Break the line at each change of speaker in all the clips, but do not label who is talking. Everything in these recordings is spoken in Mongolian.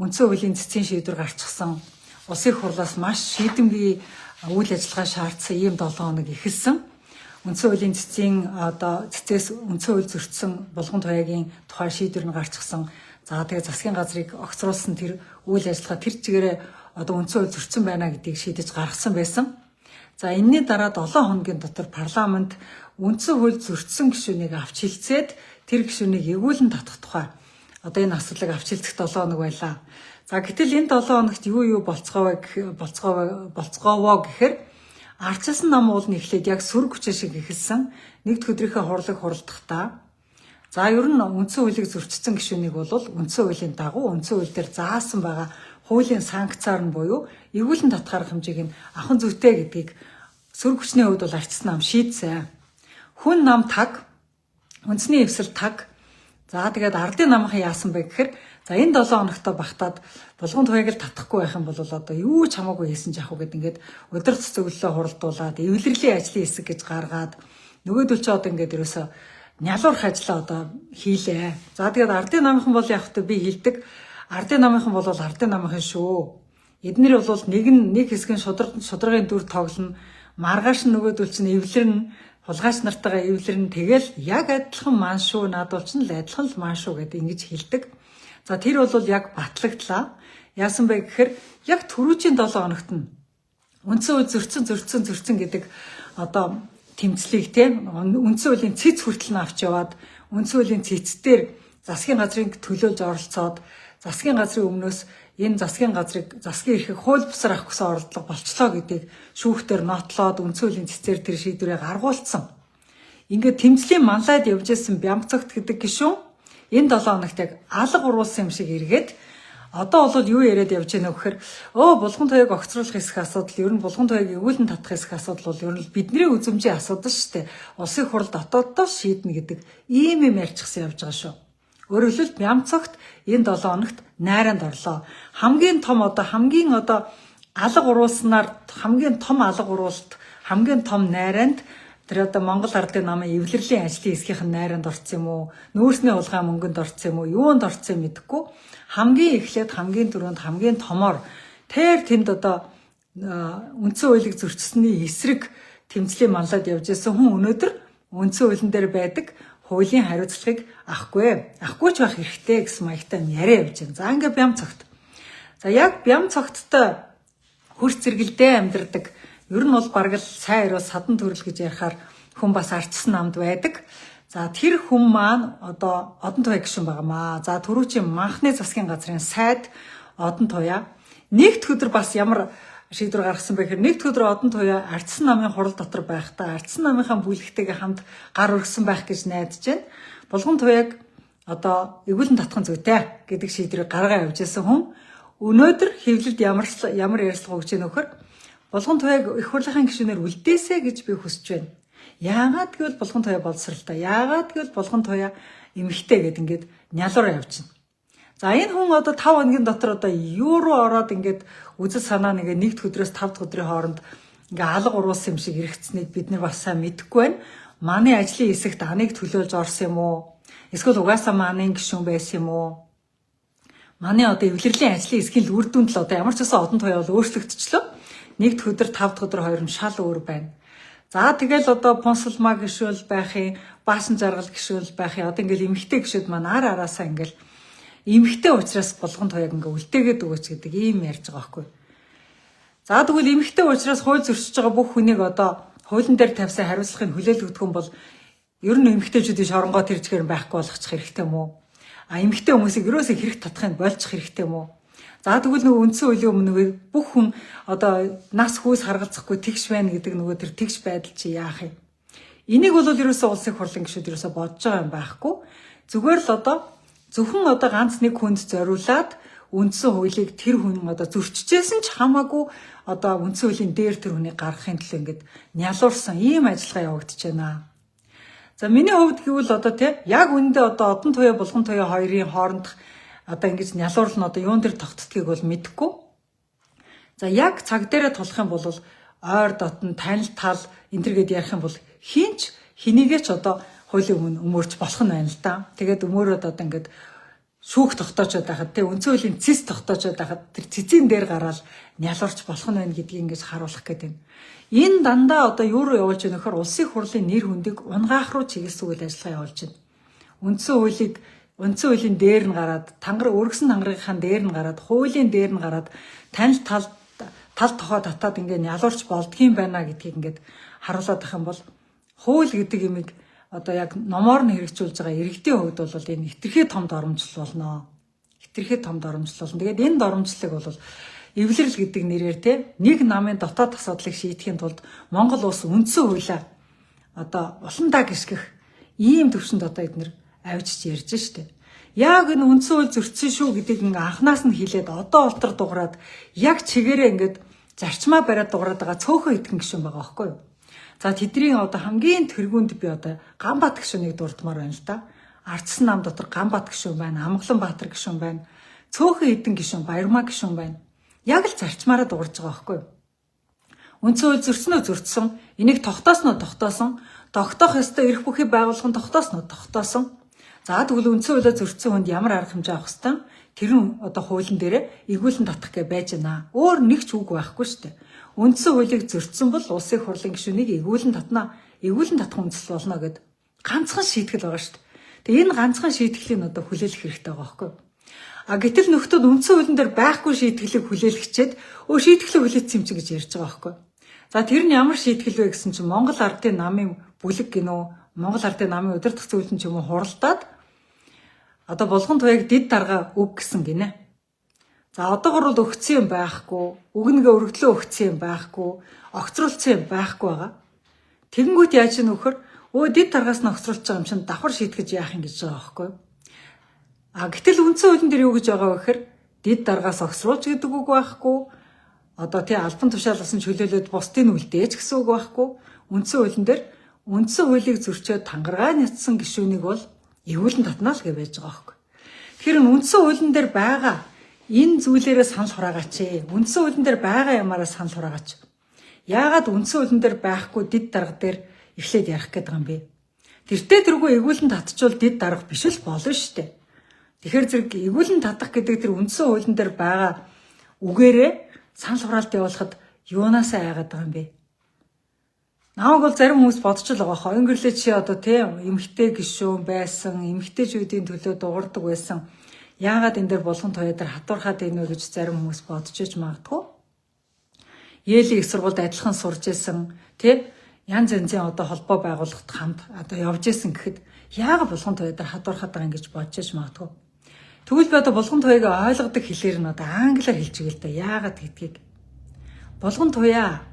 үндсэн хуулийн цэцгийн шийдвэр гарчихсан. Улсын хурлаас маш шийдэмгий үйл ажиллагаа шаардсан ийм 7 хоног эхэлсэн. Үндсэн хуулийн цэцгийн цэцээс үндсэн хууль зөрчсөн Булган туяагийн тухай шийдвэр нь гарчихсан. За тэгээ засгийн газрыг огцруулсан тэр үйл ажиллагаа тэр чигээрээ үндсэн хууль зөрчсөн байна гэдгийг шийдэж гаргасан байсан. За энэний дараа 7 хоногийн дотор парламент үндсэн хууль зөрчсөн гишүүнийг авч хилцээд тэр гишүүнийг эгүүлэн татах тухай энэ асуудлыг авч хилцэх 7 хоног байлаа. За гэтэл энэ 7 хоногт юу болцгоовоо гэхээр ардчилсан нам уулны эхлээд яг сөрөг хүчээ шиг эхэлсэн. Нэгд өдрийнхөө хурлыг хуралдахдаа за ер нь үндсэн хуулийг зөрчсөн гишүүнийг бол үндсэн хуулийн дагуу үндсэн хууль дээр заасан байгаа хуулийн санкцаар нь буюу эгүүлэн татах арга хэмжээг нь авах зүйтэй гэдгийг сөрөг хүчний хувьд бол ардчилсан нам шийдсэн. Хүн нам таг, үндэсний эвсэл таг. За тэгээд ардын намхан яасан бэ гэхээр за энэ 7 хоногтой багтаад Булган туяаг л татахгүй байх юм бол юу ч хамаагүй хийсэн ч яах вэ гэд ингээд удирдах зөвлөлөө хуралдуулаад эвлэрлийн ажлын хэсэг гэж гаргаад нөгөөдөл чи ингээд ерөөсө нялуурх ажлаа хийлээ. За тэгээд ардын намхан бол яг хөтэ би хэлдэг. Ардын намхан бол ардын намхан шүү. Эднэр бол нэг хэсгийн шударгын дүр тоглоно. Маргааш нөгөөдөл чинь эвлэрнэ. Хулгайч нартайгаа эвлэрнэ. Тэгэл яг адилхан маань шүү. Надад ч л адилхан л маань шүү гэдэг ингэж хэлдэг. За тэр бол яг батлагдлаа. Яасан бэ гэхээр яг түрүүчийн 7 хоногт нь үндсэн хууль зөрчсөн гэдэг тэмцлийг үндсэн хуулийн цэц хүртэл нь авч яваад үндсэн хуулийн цэцдэр засгийн газрын төлөөлж оролцоод засгийн газрын өмнөөс энэ засгийн эрхийг хууль бусаар авах гэсэн оролдлого болчлоо гэдгийг шүүхтэр нотлоод үндсэн хуулийн цэцээр тэр шийдвэрээ гаргуулсан. Ингээд тэмцлийн манлайд явж исэн Бямцогт гэдэг гишүүн энэ 7 хоногт яг алга уруулсан юм шиг эргээд одоо бол юу яриад явж байна вэ гэхээр Булган туяаг огцруулах хэсэг асуудал ер нь Булган туяаг эгүүлэн татах хэсэг асуудал бол ер нь бидний үзмжийн асуудал шүү дээ. Улсын хурал дотооддоо шийднэ гэдэг ийм юм ярьчихсан явж байгаа шүү. Өөрөөр хэлбэл Бямцогт энэ 7 хоногт найранд орлоо. Хамгийн том алга уруулснаар хамгийн том алга уруулалт хамгийн том найранд тэр Монгол ардын намын эвлэрлийн ажлын хэсгийнхэн найранд орсон юм уу? Нүүрсний хулгай мөнгөнд орсон юм уу? Юунд орсон юм мэдэхгүй. Хамгийн эхлээд хамгийн түрүүнд хамгийн томоор тэнд үндсэн хуулийг зөрчсөний эсрэг тэмцлийн манлайд явж исэн хүн өнөөдөр үндсэн хуулийн дээр байдаг хуулийн хариуцлагыг авахгүй ч байх хэрэгтэй гэсэн маягтай яриа явж байна. За ингээ Бямцогт. За яг Бямцогттой хөрс зэрэгэлдээ амьдардаг ер нь бол бараг л сайн өрөө садан төрөл гэж ярихаар хүн бас ардчилсан намд байдаг. За тэр хүн маань Одон туяа гишүүн байгаамаа. За түрүүчийн манхны засгийн газрын сайд Одон туяа нэгд өдөр бас ямар шийдвэр гаргасан бэ гэхээр нэгд өдөр Одон туяа ардчилсан намын хурал дотор байхдаа ардчилсан намынхаа бүлэгтэйгээ хамт гар өргсөн байх гэж найдаж байна. Булган туяаг эгүүлэн татах зүйтэй гэдэг шийдвэрийг гаргаа явж исэн хүн өнөөдөр хэвлэлд ямар ярилцлага өгч ийнө нөхөр Булган туяаг их хурлын гишүүнээр үлдээсэ гэж би хүсэж байна. Яагаад гэвэл Булган туяа боловсралтай. Яагаад гэвэл Булган туяа эмхтэй гэд ингээд нялуур явчихна. За энэ хүн 5 хоногийн дотор юу руу ороод ингээд үзэл санаа нэгд өдрөөс 5 дахь өдрийн хооронд ингээ алга уруулсан юм шиг эргэцсэнийг бид нар бас сайн мэдэхгүй байна. Манай ажлын хэсэгт аныг төлөөлж орсон юм уу? Эсвэл угаасаа манай гишүүн байсан юм уу? Манай эвлэрлийн ажлын хэсгийн үр дүнд л ямар ч гэсэн Одон туяа бол өөрчлөгдчихлөө. Нэгд өдөр 5 дахь өдөр хоёр нь шал өөр байна. За тэгэл Понсолмаа гишүүл байх юм, Баасан жаргал гишүүл байх юм. Ингээл эмхтэй гишүүд маань араасаа ингээл эмхтэй уучраас Булган туяаг ингээ үлдээгээд өгөөч гэдэг ийм ярьж байгаа байхгүй. За тэгвэл эмхтэй уучраас хууль зөрчиж байгаа бүх хүнийг хуулийн дээр тавьсан хариуцлагын хүлээлгдэх юм бол ер нь эмхтэйчүүдийн шоронгоо тэрчгээр байхгүй болгочих хэрэгтэй юм уу? Эмхтэй хүмүүсийг ерөөсөө хэрэг татахын болчих хэрэгтэй юм уу? За тэгвэл үндсэн хуулийн өмнө бүх хүн нас хүүс харгалзахгүй тэгш байна гэдэг тэр тэгш байдал чи яах юм? Энийг бол ерөөсөө улсын хурлын гишүүд ерөөсөө бодож байгаа юм байхгүй. Зүгээр л зөвхөн ганц нэг хүнд зориулаад үндсэн хуулийг тэр хүн зөрчижсэн ч хамаагүй үндсэн хуулийн дээр тэр хүнийг гаргахын төлөө ингээд нялуурсан ийм ажиллагаа явагдаж байна. За миний хувьд гэвэл яг үндэ Одон туяа Булган туяа хоёрын хоорондох ингэж нялуурл нь юун дээр тогтдгийг бол мэдэхгүй. За яг цаг дээрээ тулах юм бол ойр дотн танил тал энтергээд ярих юм бол хинч хэнийгээ ч хуулийн өмнө өмөрч болох нь байна л да. Тэгээд өмөрөөд ингээд шүүх тогтоочод байхад тэ үндсэн хуулийн цэс тогтоочод байхад тэр цэцийн дээр гараад нялуурч болох нь байна гэдгийг ингэж харуулах гэдэг. Энэ дандаа одоо юу руу явуулж байгаа нөхөр улсын хурлын нэр хүндийг унгаах руу чиглэсэн үйл ажиллагаа явуулж байна. Үндсэн хуулийн дээр нь гараад өргөсөн тангарагын дээр нь гараад хуулийн дээр нь гараад танил тал тохоо татаад ингэ нялуурч болдгийм байна гэдгийг ингэж харуулдаг юм бол хууль гэдэг юмыг одоо яг номоор нь хэрэгжүүлж байгаа иргэдийн хувьд бол энэ хэтэрхий том доромжлол болно. Хэтэрхий том доромжлол болно. Тэгээд энэ доромжлолыг бол эвлэрэл гэдэг нэрээр нэг намын дотоод асуудлыг шийдэхин тулд Монгол улс үндсэн хуулиа одоо уландаа гიშгэх ийм төвшөнд одоо эднэр авчиж ярьж штэ. Яг энэ үндсэн хууль зөрчсөн шүү гэдгийг анханаас нь хэлээд одоо олтор дуграад яг чигээрээ ингээд зарчмаа бариад дуграад байгаа цөөхөн итгэн гишүүн байгаа байхгүй юу? За тэдний одоо хамгийн тэргүүнд би одоо Ганбаат гишүүнийг дурдмаар байна л да. Ардсан нам дотор Ганбаат гишүүн байна, Амгаланбаатар гишүүн байна, цөөхөн эдэн гишүүн, Баярмаа гишүүн байна. Яг л зарчмаараа дуурж байгаа байхгүй юу? Үндсэн хууль зөрчсөн, энийг тогтоосноо тогтоосон, тогтоох ёстой эрх бүхий байгууллагын тогтоосноо тогтоосон. За тэгвэл үндсэн хуулиа зөрчсөн хүнд ямар арга хэмжээ авах ёстой? Тэр нь одоо хуулийн дээр эргүүлэн татах гэж байж байна. Өөр нэг ч үг байхгүй шүү дээ. Үндсэн хуулийг зөрчсөн бол улсын хурлын гишүүнийг эргүүлэн татах үндэслэл болно гэд ганцхан шийтгэл байгаа шүү дээ. Тэгээ энэ ганцхан шийтгэлийн одоо хүлээлгэх хэрэгтэй байгаа байхгүй юу? Гэтэл нөхдүүд үндсэн хуулийн дээр байхгүй шийтгэлийг хүлээлгчээд шийтгэлээ хүлээсэн юм чи гэж ярьж байгаа байхгүй юу? За тэр нь ямар шийтгэл вэ гэсэн чинь Монгол ардын намын бүлэг гинөө, Монгол ардын намын удирдах зөвлөлт ч юм уу хуралдаад одоо болгон туяаг дид дарга өг гэсэн гинэ. За одоогор бол өгцсөн юм байхгүй, үгнэгээ өргөдлөө өгцсөн юм байхгүй, огцруулсан юм байхгүй байгаа. Тэгэнгүүт яаж нөхөр дид даргаас нь огцруулж байгаа юм чинь давхар шийтгэж яах юм гэж байгаа байхгүй юу? Гэтэл үндсэн хуулийн дээр юу гэж байгаа вэ гэхээр дид даргаас огцруулж гэдэг үг байхгүй. Одоо албан тушаалгасан чөлөөлөд бусдыг үлдээж гэсэн үг байхгүй. Үндсэн хуулийн дээр үндсэн хуулийг зөрчөөд тангаргаа нятсан гишүүнийг бол эргүүлэн татнаа л гэж байж байгаа байхгүй. Тэгэхээр үндсэн хуулийн дээр байгаа энэ зүйлээрээ санал хураагаач. Үндсэн хуулийн дээр байгаа ямаараа санал хураагаач. Яагаад үндсэн хуулийн дээр байхгүй дид дарга дээр эхлээд ярих гэдэг юм бэ? Тэртээ тэргүй эргүүлэн татчихвал дид дарга биш л болно шүү дээ. Тэгэхээр зэрэг эргүүлэн татах гэдэг тэр үндсэн хуулийн дээр байгаа үгээрээ санал хураалт явуулахад юунаасаа айгаад байгаа юм бэ? Намайг бол зарим хүмүүс бодож л байгаа хоо. Өнгөрлөө чи одоо эмэгтэй гишүүн байсан, эмэгтэйчүүдийн төлөө дуурдаг байсан. Яагаад энэ дээр болгон туяа дээр хатуурхаадийнэ гэж зарим хүмүүс бодож иж магадгүй. Ээлийн их сургуульд адилхан сурж исэн, янз янзын одоо холбоо байгууллагад хамт одоо явж исэн гэхэд яагаад болгон туяа дээр хатуурхаад байгаа юм гэж бодож иж магадгүй. Тэгвэл би одоо болгон туяаг ойлгодог хэлээр нь одоо англиар хэлж игээл да. Яагаад гэдгийг. Болгон туяа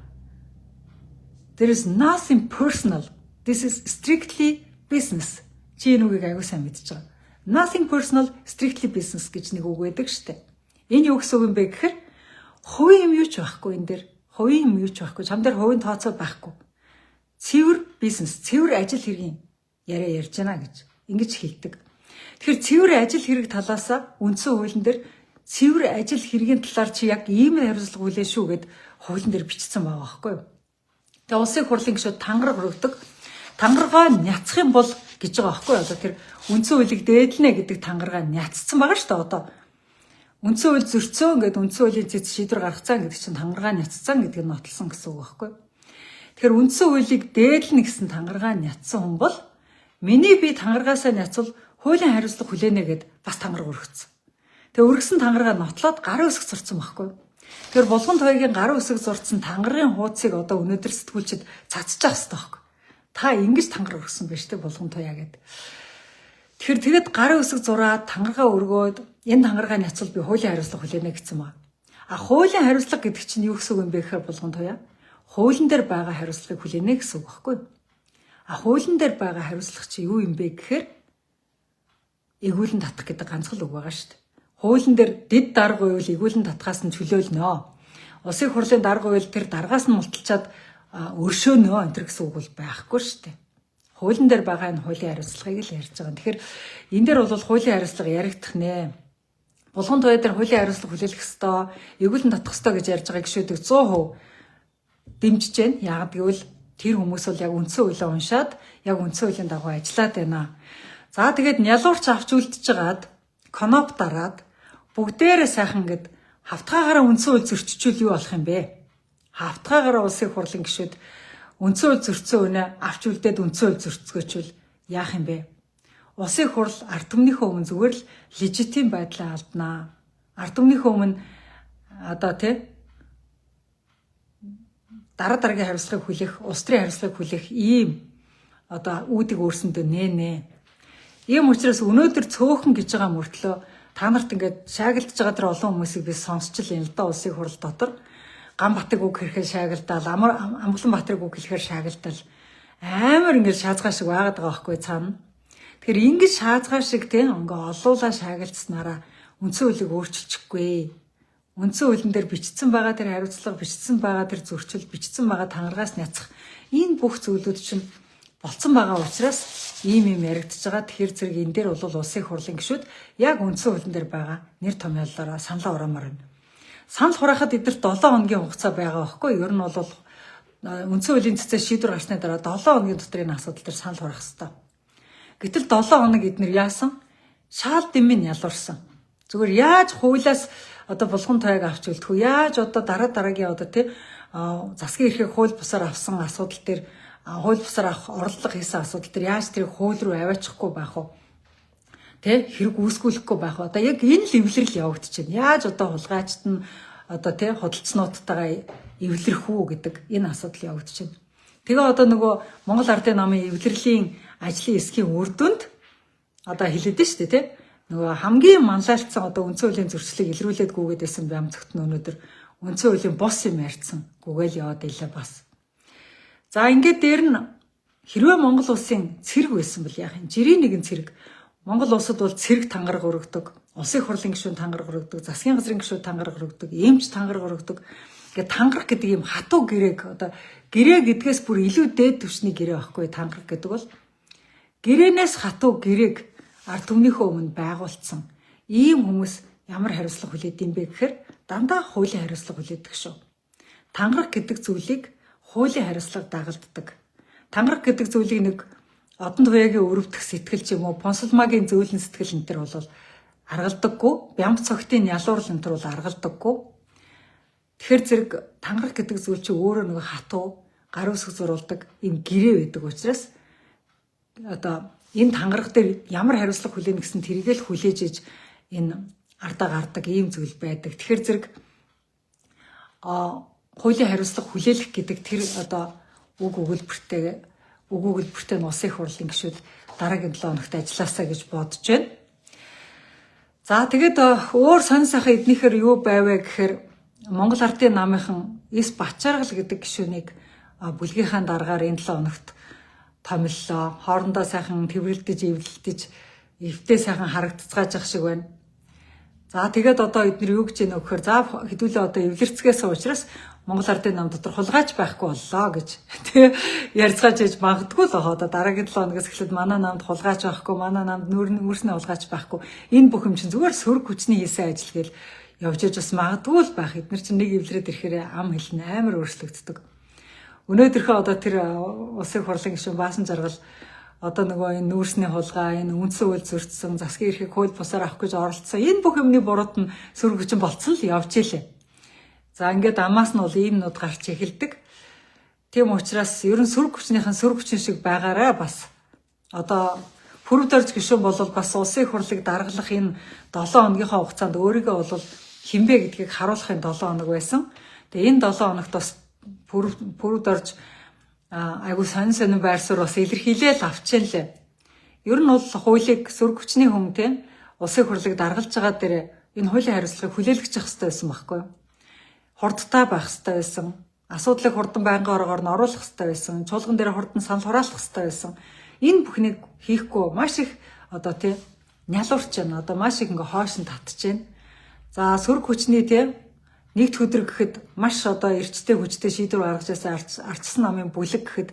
there is nothing personal. This is strictly business. Чи энэ үгийг аягүй сайн мэдчихэж байгаа. Nothing personal, strictly business гэж нэг үг байдаг штэ. Энэ юу гэсэн үг юм бэ гэхээр хувийн юм юу ч байхгүй энэ дээр. Хувийн юм юу ч байхгүй. Чам дээр хувийн тооцоо байхгүй. Цэвэр бизнес, цэвэр ажил хэргийн яриа ярьж байна гэж ингэж хэлдэг. Тэгэхээр цэвэр ажил хэрэг талаасаа үндсэн хуулийн дээр цэвэр ажил хэргийн талаар чи яг ийм хариуцлага хүлээ шүү гэд хуулийн дээр бичсэн байгаа байхгүй юу? Тэгээ улсын хурлын гишүүд тангараг өргөдөг. Тангаргаа няцах юм бол гэж байгаа байхгүй юу? Одоо тэр үндсэн хуулийг дээдлэнэ гэдэг тангаргаа няцсан байгаа шүү дээ одоо. Үндсэн хууль зөрчсөн гэдэг үндсэн хуулийн зэц шийдвэр гаргацсан гэдэг чинь тангаргаа няцсан гэдгийг нотолсон гэсэн үг байхгүй юу? Тэгэхээр үндсэн хуулийг дээдлэнэ гэсэн тангаргаа няцсан хүн бол миний би тангаргаасаа няцвал хуулийн хариуцлага хүлээнэ гэд бас тангараг өргөцсөн. Тэгээ өргөсөн тангаргаа нотлоод гарын үсэг зурцсан байхгүй юу? Тэгэхээр болгон туяагийн гарын үсэг зурцсан тангарын хуудсыг одоо өнөөдөр сэтгүүлчид цацж авах хэрэгтэй байхгүй юу? Та ингэж тангараг өргөсөн байж тээ болгон туяа гэд. Тэгэхээр тэгээд гарын үсэг зураад тангаргаа өргөөд энэ тангаргаа няцвал би хуулийн хариуцлага хүлээнэ гэсэн маа. Хуулийн хариуцлага гэдэг чинь юу гэсэн үг юм бэ гэхээр болгон туяа хуулийн дээр байгаа хариуцлагыг хүлээнэ гэсэн үг байхгүй юу? Хуулийн дээр байгаа хариуцлага чи юу юм бэ гэхээр эргүүлэн татах гэдэг ганцхан үг байгаа шүү дээ. Хуулийн дээр дид дарга уйл эргүүлэн татхаас нь чөлөөлнө. Улсын хурлын дарга уйл тэр даргаас нь мулталчаад өршөөнө энэ төр гэсэн үг бол байхгүй шүү дээ. Хуулийн дээр байгаа энэ хуулийн хариуцлагыг л ярьж байгаа. Тэгэхээр энэ дээр бол хуулийн хариуцлага яригдах нэ. Болгон туяа дээр хуулийн хариуцлага хүлээлгэх ёстой, эргүүлэн татах ёстой гэж ярьж байгаа гишүүдийг 100% дэмжиж байна. Яагаад гэвэл тэр хүмүүс бол яг үндсэн хуулийг уншаад яг үндсэн хуулийн дагуу ажиллаад байна. За тэгээд нялуурч авч үлдчихэж гаад коноп дараад бүгдээрээ сайхан гэд хавтгаагаараа үндсэн хууль зөрчижүүл юу болох юм бэ? Хавтгаагаараа улсын хурлын гишүүд үндсэн хууль зөрчсөн үнэ авч үлдээд үндсэн хууль зөрчгөөчвөл яах юм бэ? Улсын хурл ард түмнийхөө өмнө зүгээр л лежитим байдлаа алднаа. Ард түмнийхөө өмнө одоо дараа дараагийн хариуцлагыг хүлээх, улс төрийн хариуцлагыг хүлээх ийм одоо үүдийг өөрсөндөө нээ. Ийм учраас өнөөдөр цөөхөн гэж байгаа мөртлөө та нарт ингээд шаагилдж байгаа тэр олон хүмүүсийг би сонсч л юм л да улсын хурл дотор. Ганбатыг үг хэрхэн шаагилдаал, Амгаланбаатарыг үг хэлэхээр шаагилдаал амар ингээд шаазгаа шиг байгаад байгаа байхгүй цаана. Тэгэхээр ингэж шаазгаа шиг ингээ олуулаа шаагилдснараа үндсэн хуулийг өөрчилчихгүй. Үндсэн хуулийн дээр бичсэн байгаа тэр хариуцлага, бичсэн байгаа тэр зөрчил, бичсэн байгаа тангаргаас няцах энэ бүх зүйлүүд чинь болцсон байгаа учраас ийм яригдж байгаа. Тэгэхээр зэрэг энэ дээр бол улсын хурлын гишүүд яг үндсэн хуулийн дээр байгаа нэр томьёололоор саналаа ураамаар байна. Санал хураахад эдгээр 7 хоногийн хугацаа байгаа байхгүй. Ер нь бол үндсэн хуулийн цэцээ шийдвэр гарсны дараа 7 хоногийн дотор энэ асуудал дээр санал хураах хэрэгтэй. Гэтэл 7 хоног эдгээр яасан? Шаал дэмэн ялуурсан. Зүгээр яаж хуулиас одоо булган тойг авч үлдэх үү? Яаж одоо дараагийн одоо засгийн эрхийг хууль бусаар авсан асуудал дээр хууль бусаар авах орлого хийсэн асуудал дээр яаж тэрийг хууль руу аваачихгүй байх вэ? Хэрэг үүсгүүлэхгүй байх вэ? Одоо яг энэ л эвлэрэл явагдаж байна. Яаж одоо хулгайчт нь одоо худалдснуудтайгаа эвлэрэх үү гэдэг энэ асуудал явагдаж байна. Тэгээ одоо нөгөө Монгол Ардын намын эвлэрлийн ажлын эсхийн үр дүнд одоо хэлээд нь шүү дээ нөгөө хамгийн манлайлцсан одоо үндсэн хуулийн зөрчлийг илрүүлээд гүгээд байсан бямцогт нь өнөөдөр үндсэн хуулийн бос юм ярьсан гүгээл яваад илээ бас. За ингээд дээр нь хэрвээ Монгол улсын цэрэг байсан бол яах юм? Жирийн нэгэн цэрэг. Монгол улсад бол цэрэг тангараг өргөдөг, улсын хурлын гишүүн тангараг өргөдөг, засгийн газрын гишүүд тангараг өргөдөг, эмч тангараг өргөдөг. Ингээд тангараг гэдэг юм хатуу гэрээг одоо гэрээ гэдгээс бүр илүү дээд түвшний гэрээ байхгүй тангараг гэдэг бол гэрээнээс хатуу гэрээг ард түмнийхөө өмнө байгуулсан ийм хүмүүс ямар хариуцлага хүлээдэг юм бэ гэхээр дандаа хуулийн хариуцлага хүлээдэг шүү. Тангараг гэдэг зүйлийг хуулийн хариуцлага дагалддаг. Тангараг гэдэг зүйлийг нэг одон туяагийн өрөвдөх сэтгэл ч юм уу, понсолмагийн зөөлөн сэтгэл энэ төр бол аргалдаггүй, бямц цогтын ялуурл энэ төр бол аргалдаггүй. Тэгэхээр зэрэг тангараг гэдэг зүйл чинь өөрөө нэг хатуу, гар үсэг зурулдаг ийм гэрээ байдаг учраас одоо энэ тангараг дээр ямар хариуцлага хүлээнэ гэсэн тэрийгэл хүлээж иж энэ ардаа гардаг ийм зүйл байдаг. Тэгэхээр зэрэг хуулийн хариуцлага хүлээлгэх гэдэг тэр одоо үг өгүүлбэртэй нь улсын хурлын гишүүд дараагийн 7 хоногт ажилласаа гэж бодож байна. За тэгээд өөр сонь сайхан эднийхэр юу байвэ гэхээр Монгол Ардын намынхан Эс Бачааргал гэдэг гишүүнийг бүлгийнхаа дараагаар энэ 7 хоногт томиллоо. Хоорондоо сайхан тэврэлдэж, эвлэлдэж, эвтээ сайхан харагдцгааж ах шиг байна. За тэгээд одоо эдгээр юу гэж яах вэ гэхээр за хэдүүлээ одоо эвлэрцгээс учраас Монгол Ардын нам дотор хулгайч байхгүй боллоо гэж тий ярьцгааж ээж магадгүй л байгаа. Одоо дараагийн 7 хоногоос эхлээд манай намд хулгайч байхгүй, манай намд нүүрсний хулгайч байхгүй. Энэ бүх юм чинь зүгээр сөрөг хүчний хийсэн ажил гээл явж иж бас магадгүй л байх. Эдгээр чинь нэг эвлэрээд ирэхээр ам хэлнэ амар өөрчлөгддөг. Өнөөдөрхөө одоо тэр улсын хурлын гишүүн Баасан Жаргал одоо нөгөө энэ нүүрсний хулгай, энэ үндсэн хууль зөрчсөн, засгийн эрхийг хууль бусаар авах гэж оролцсон. Энэ бүх юмны бурууд нь сөрөг хүчин болцсон л явж илээ. За ингээд амаас нь бол ийм нууд гарч эхэлдэг. Тийм учраас ер нь сөрөг хүчнийхэн сөрөг хүчин шиг байгаарай бас. Одоо Пүрэв дорж гишүүн бол бас улсын хурлыг даргалах энэ 7 хоногийнхаа хугацаанд өөрийгөө бол хинбэ гэдгийг харуулахын 7 хоног байсан. Тэгээ энэ 7 хоногт бас Пүрэв дорж айгу сонин байр суурь бас илэрхийлээл авчихсан лээ. Ер нь бол хуулийг сөрөг хүчний хүн тийм улсын хурлыг даргалж байгаа дээр энэ хуулийн хариуцлагыг хүлээлгэж явах хэрэгтэй байсан байхгүй юу? Хурдтай байх хэрэгтэй байсан. Асуудлыг хурдан байнгын оргоор нь оруулах хэрэгтэй байсан. Чуулган дээр хурдан санал хураалах хэрэгтэй байсан. Энэ бүхнийг хийхгүй маш их одоо тийм нялуурч байна. Одоо маш их ингээ хойш нь татж байна. За сөрөг хүчний тийм нэгд өдөр гэхэд маш одоо эрчтэй хүчтэй шийдвэр гаргаж байсан ардчсан намын бүлэг гэхэд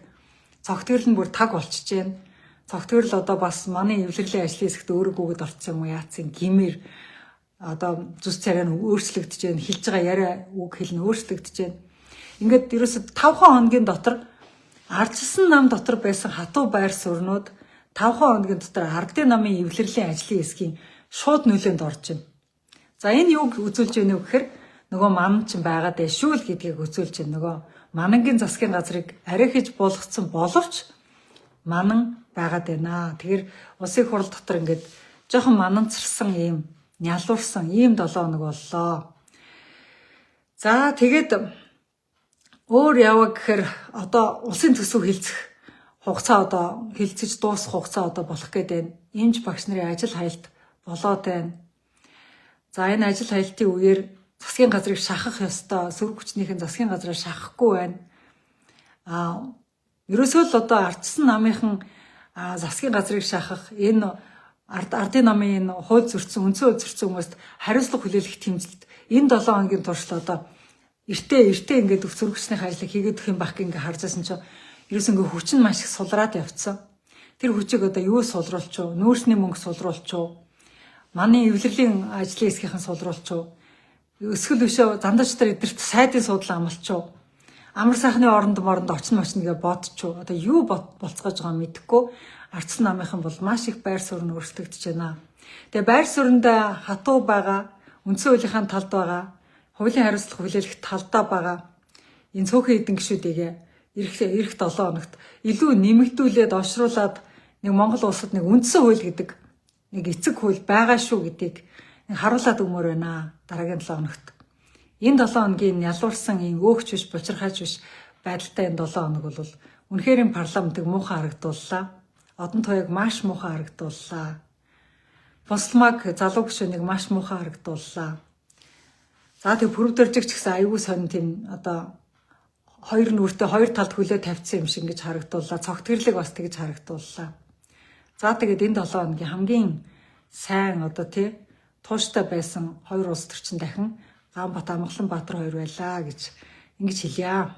цогтгөрл нь бүр таг болчихж байна. Цогтгөрл одоо бас манай эвлэрлийн ажлын хэсэгт өөрөөгөөд орцсон юм уу яатсан гимээр одоо зүс царай нь өөрчлөгдөж байна. Хэлж байгаа яриа үг хэл нь өөрчлөгдөж байна. Ингээд ерөөсөд 5 хоногийн дотор ардчсан нам дотор байсан хатуу байр суурнууд 5 хоногийн дотор ардын намын эвлэрлийн ажлын хэсгийн шууд нөлөөнд орж байна. За энэ юуг үзүүлж байна вэ гэхээр нөгөө манан ч байгаад байна шүү л гэдгийг үзүүлж байна. Нөгөө манангийн засгийн газрыг арай хийж болгоцсон боловч манан байгаад байна. Тэгэхээр улсын хурал дотор ингээд жоохон мананцарсан ийм нялуурсан ийм 7 хоног боллоо. За тэгээд өөр яваа гэхээр одоо улсын төсөв хилцэх хугацаа одоо хилцэж дуусах хугацаа одоо болох гээд байна. Эмч багш нарын ажил хаялт болоод байна. За энэ ажил хаялтын үеэр засгийн газрыг шахах ёстой. Сөрөг хүчнийхэн засгийн газраа шахахгүй байна. Ерөөсөө л одоо ардсан намынхан засгийн газрыг шахах энэ ардын намын энэ хууль зөрчсөн, үндсэн хууль зөрчсөн хүмүүст хариуцлага хүлээлгэх тэмцэлд энэ 7 хоногийн туршид одоо эртээ ингээд сөрөг хүчний ажлыг хийгээд өгөх юм байх гэнгээ харжсэн чинь ерөөс ингээ хүч нь маш их сулраад явцсан. Тэр хүчийг одоо юу сулруулчих вэ? Нөөцний мөнгө сулруулчих вэ? Манай эвлэлийн ажлын хэсгийнхэн сулруулчих вэ? Өсгөл өшөө зандагчдаар эдгэрт сайдын суудлаа амлчих вэ? Амар сайхны оронд очно гээ бодчих вэ? Одоо юу болцоож байгаа мэдэхгүй. Ардсан намынхан бол маш их байр суурь өөрчлөгдөж байна. Тэгээ байр суурьнд хатуу байгаа, үндсэн хуулийнхаа талд байгаа, хуулийн хариуцлага хүлээлгэх талдаа байгаа энэ цөөхөн эдэн гишүүдийг эх 7 хоногт илүү нэмэгдүүлээд ошруулад нэг Монгол улсад нэг үндсэн хууль гэдэг нэг эцэг хууль байгаа шүү гэдгийг нэг харуулад өгмөр байна дараагийн 7 хоногт. Энэ 7 хоногийн ялуурсан энэ өөгч биш, бочирхайч биш байдалтай энэ 7 хоног бол үнэхээр энэ парламентыг муухай харагдууллаа. Одон туяаг маш муухай харагдууллаа. Босламаг залуу гишүүнийг маш муухай харагдууллаа. За тэг пүрвдэржигч гэсэн аюул сонин тийм одоо хоёр нүртэй хоёр талд хөлөө тавьчихсан юм шиг ингэж харагдууллаа. Цогтгөрлөг бас тэгж харагдууллаа. За тэгээд энэ 7 хоногийн хамгийн сайн одоо тууштай байсан хоёр улс төр чинь дахин Ганбат Амгалан Баатар хоёр байлаа гэж ингэж хэлье.